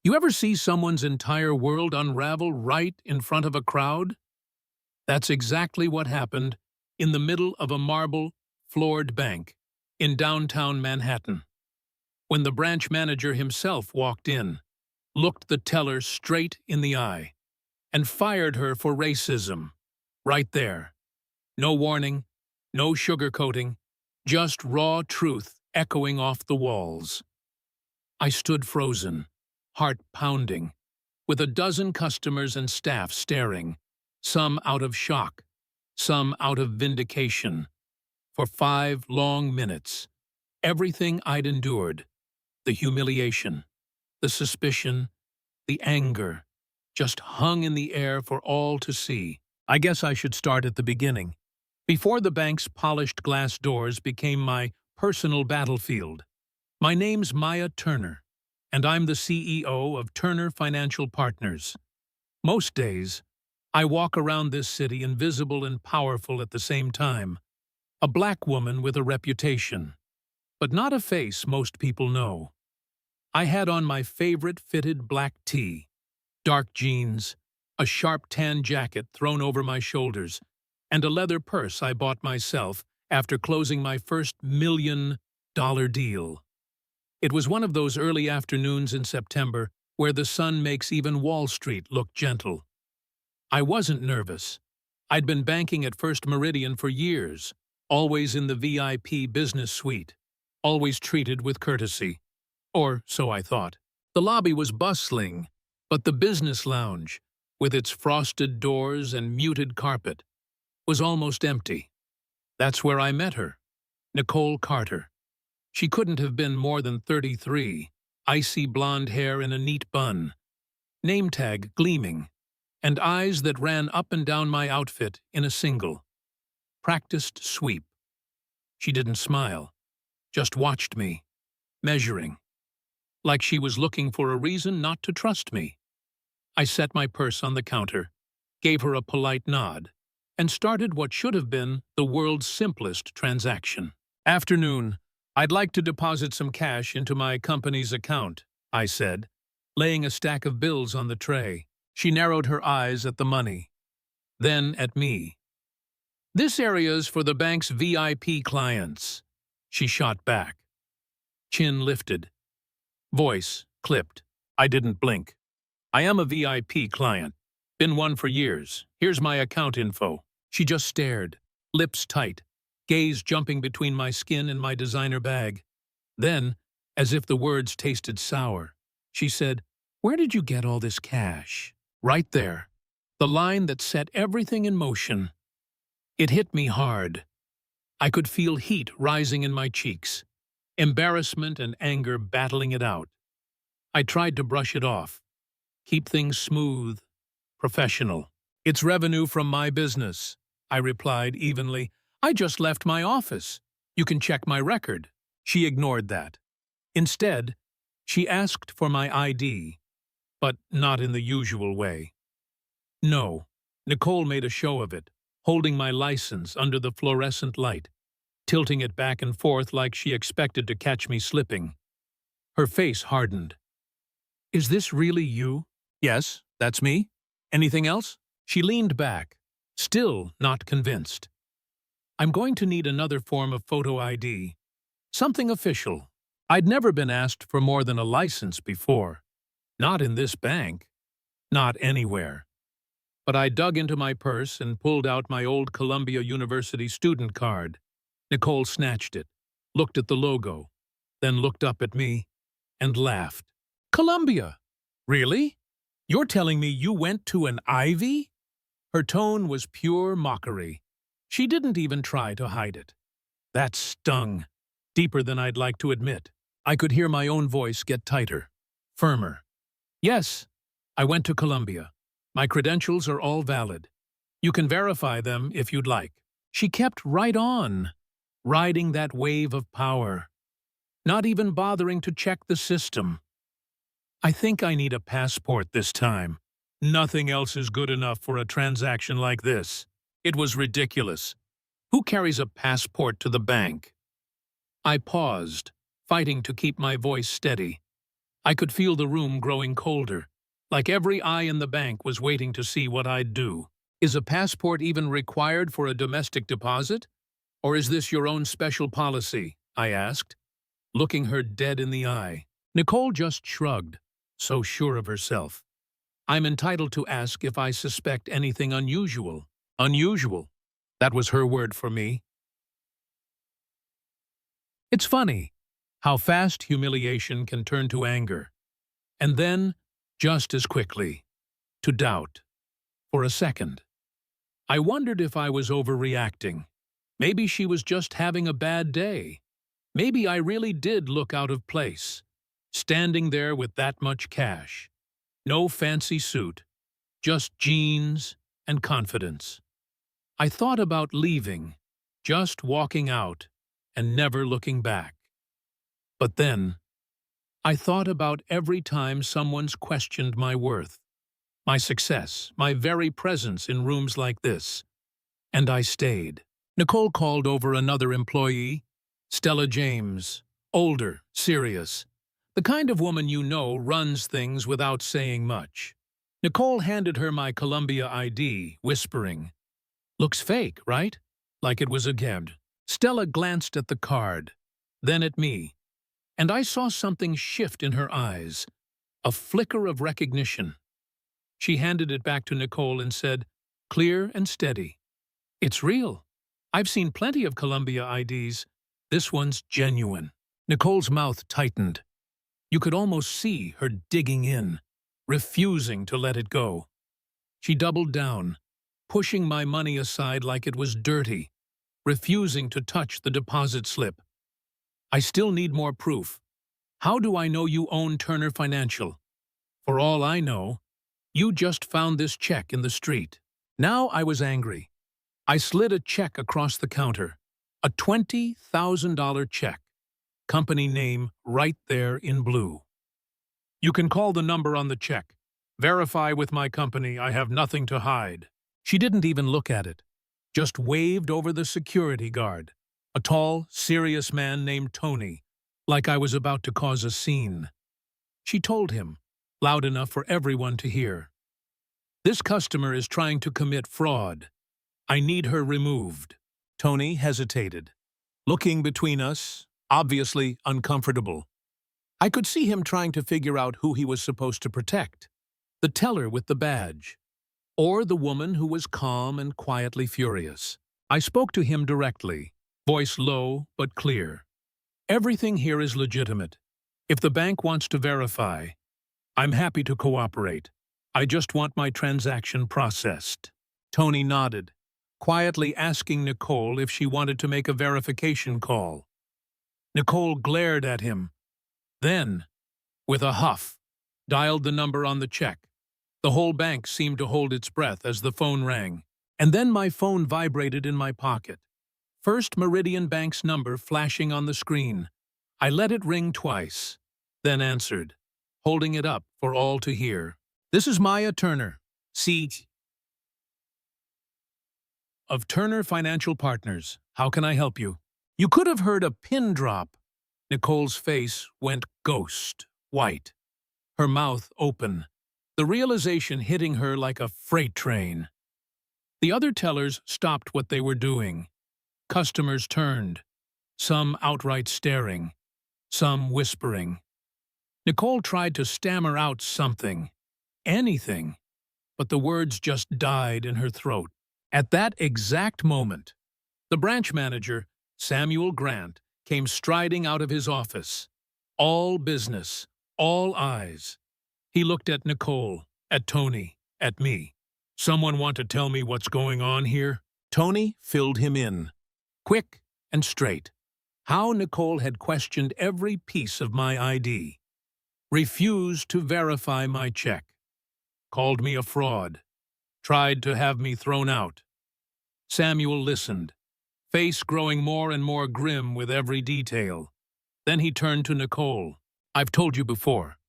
You ever see someone's entire world unravel right in front of a crowd? That's exactly what happened in the middle of a marble-floored bank in downtown Manhattan, when the branch manager himself walked in, looked the teller straight in the eye, and fired her for racism. Right there. No warning, no sugarcoating, just raw truth echoing off the walls. I stood frozen, heart pounding, with a dozen customers and staff staring, some out of shock, some out of vindication. For 5 long minutes, everything I'd endured, the humiliation, the suspicion, the anger, just hung in the air for all to see. I guess I should start at the beginning, before the bank's polished glass doors became my personal battlefield. My name's Maya Turner, and I'm the CEO of Turner Financial Partners. Most days, I walk around this city invisible and powerful at the same time, a black woman with a reputation, but not a face most people know. I had on my favorite fitted black tee, dark jeans, a sharp tan jacket thrown over my shoulders, and a leather purse I bought myself after closing my first $1 million deal. It was one of those early afternoons in September where the sun makes even Wall Street look gentle. I wasn't nervous. I'd been banking at First Meridian for years, always in the VIP business suite, always treated with courtesy. Or so I thought. The lobby was bustling, but the business lounge, with its frosted doors and muted carpet, was almost empty. That's where I met her, Nicole Carter. She couldn't have been more than 33, icy blonde hair in a neat bun, name tag gleaming, and eyes that ran up and down my outfit in a single, practiced sweep. She didn't smile, just watched me, measuring, like she was looking for a reason not to trust me. I set my purse on the counter, gave her a polite nod, and started what should have been the world's simplest transaction. "Afternoon. I'd like to deposit some cash into my company's account," I said, laying a stack of bills on the tray. She narrowed her eyes at the money, then at me. "This area's for the bank's VIP clients," she shot back. Chin lifted. Voice clipped. I didn't blink. "I am a VIP client. Been one for years. Here's my account info." She just stared, lips tight, gaze jumping between my skin and my designer bag. Then, as if the words tasted sour, she said, "Where did you get all this cash?" Right there, the line that set everything in motion. It hit me hard. I could feel heat rising in my cheeks, embarrassment and anger battling it out. I tried to brush it off, keep things smooth, professional. "It's revenue from my business," I replied evenly. "I just left my office. You can check my record." She ignored that. Instead, she asked for my ID, but not in the usual way. No, Nicole made a show of it, holding my license under the fluorescent light, tilting it back and forth like she expected to catch me slipping. Her face hardened. "Is this really you?" "Yes, that's me. Anything else?" She leaned back, still not convinced. "I'm going to need another form of photo ID. Something official." I'd never been asked for more than a license before. Not in this bank. Not anywhere. But I dug into my purse and pulled out my old Columbia University student card. Nicole snatched it, looked at the logo, then looked up at me and laughed. "Columbia? Really? You're telling me you went to an Ivy?" Her tone was pure mockery. She didn't even try to hide it. That stung, deeper than I'd like to admit. I could hear my own voice get tighter, firmer. "Yes, I went to Columbia. My credentials are all valid. You can verify them if you'd like." She kept right on, riding that wave of power, not even bothering to check the system. "I think I need a passport this time. Nothing else is good enough for a transaction like this." It was ridiculous. Who carries a passport to the bank? I paused, fighting to keep my voice steady. I could feel the room growing colder, like every eye in the bank was waiting to see what I'd do. Is a passport even required for a domestic deposit? Or is this your own special policy? I asked, looking her dead in the eye. Nicole just shrugged, so sure of herself. I'm entitled to ask if I suspect anything unusual. Unusual. That was her word for me. It's funny how fast humiliation can turn to anger, and then, just as quickly, to doubt. For a second, I wondered if I was overreacting. Maybe she was just having a bad day. Maybe I really did look out of place, standing there with that much cash. No fancy suit, just jeans and confidence. I thought about leaving, just walking out and never looking back. But then, I thought about every time someone's questioned my worth, my success, my very presence in rooms like this. And I stayed. Nicole called over another employee, Stella James, older, serious, the kind of woman you know runs things without saying much. Nicole handed her my Columbia ID, whispering, "Looks fake, right?" Like it was a gift. Stella glanced at the card, then at me, and I saw something shift in her eyes, a flicker of recognition. She handed it back to Nicole and said, clear and steady, "It's real. I've seen plenty of Columbia IDs. This one's genuine." Nicole's mouth tightened. You could almost see her digging in, refusing to let it go. She doubled down, pushing my money aside like it was dirty, refusing to touch the deposit slip. "I still need more proof. How do I know you own Turner Financial? For all I know, you just found this check in the street." Now I was angry. I slid a check across the counter, a $20,000 check, company name right there in blue. "You can call the number on the check. Verify with my company I have nothing to hide." She didn't even look at it, just waved over the security guard, a tall, serious man named Tony, like I was about to cause a scene. She told him, loud enough for everyone to hear, "This customer is trying to commit fraud. I need her removed." Tony hesitated, looking between us, obviously uncomfortable. I could see him trying to figure out who he was supposed to protect, the teller with the badge, or the woman who was calm and quietly furious. I spoke to him directly, voice low but clear. "Everything here is legitimate. If the bank wants to verify, I'm happy to cooperate. I just want my transaction processed." Tony nodded, quietly asking Nicole if she wanted to make a verification call. Nicole glared at him, then, with a huff, dialed the number on the check. The whole bank seemed to hold its breath as the phone rang, and then my phone vibrated in my pocket. First Meridian Bank's number flashing on the screen. I let it ring twice, then answered, holding it up for all to hear. "This is Maya Turner, CEO of Turner Financial Partners. How can I help you?" You could have heard a pin drop. Nicole's face went ghost white, her mouth open, the realization hitting her like a freight train. The other tellers stopped what they were doing. Customers turned, some outright staring, some whispering. Nicole tried to stammer out something, anything, but the words just died in her throat. At that exact moment, the branch manager, Samuel Grant, came striding out of his office. All business, all eyes. He looked at Nicole, at Tony, at me. "Someone want to tell me what's going on here?" Tony filled him in, quick and straight. How Nicole had questioned every piece of my ID, refused to verify my check, called me a fraud, tried to have me thrown out. Samuel listened, face growing more and more grim with every detail. Then he turned to Nicole. "I've told you before,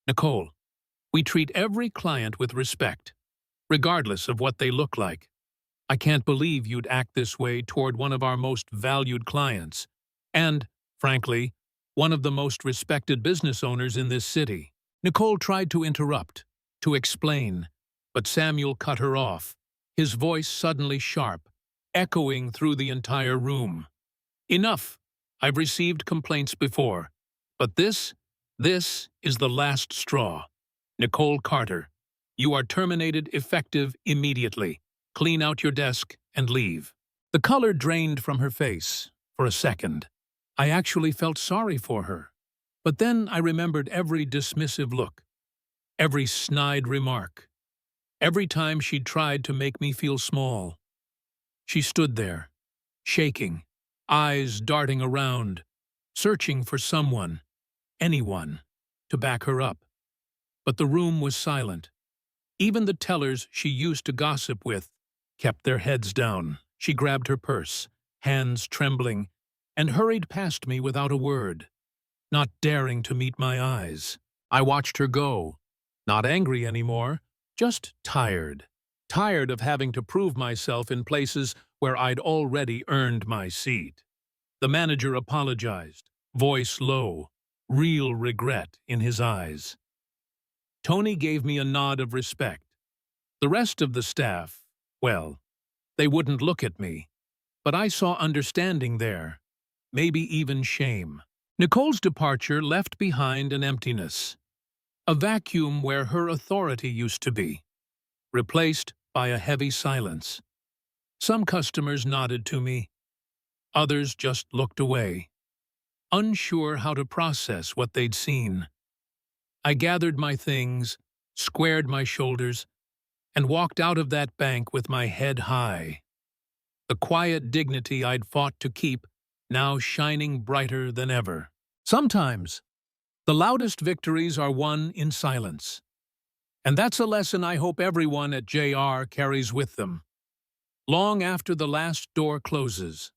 Nicole, we treat every client with respect, regardless of what they look like. I can't believe you'd act this way toward one of our most valued clients. And, frankly, one of the most respected business owners in this city. Nicole tried to interrupt, to explain, but Samuel cut her off, his voice suddenly sharp, echoing through the entire room. Enough! I've received complaints before, but this is the last straw. Nicole Carter, you are terminated effective immediately. Clean out your desk and leave. The color drained from her face for a second. I actually felt sorry for her. But then I remembered every dismissive look, every snide remark, every time she'd tried to make me feel small. She stood there, shaking, eyes darting around, searching for someone, anyone, to back her up. But the room was silent. Even the tellers she used to gossip with kept their heads down. She grabbed her purse, hands trembling, and hurried past me without a word, not daring to meet my eyes. I watched her go, not angry anymore, just tired. Tired of having to prove myself in places where I'd already earned my seat. The manager apologized, voice low, real regret in his eyes. Tony gave me a nod of respect. The rest of the staff, well, they wouldn't look at me. But I saw understanding there, maybe even shame. Nicole's departure left behind an emptiness, a vacuum where her authority used to be, replaced by a heavy silence. Some customers nodded to me, others just looked away, unsure how to process what they'd seen. I gathered my things, squared my shoulders, and walked out of that bank with my head high. The quiet dignity I'd fought to keep now shining brighter than ever. Sometimes, the loudest victories are won in silence. And that's a lesson I hope everyone at JR carries with them. Long after the last door closes,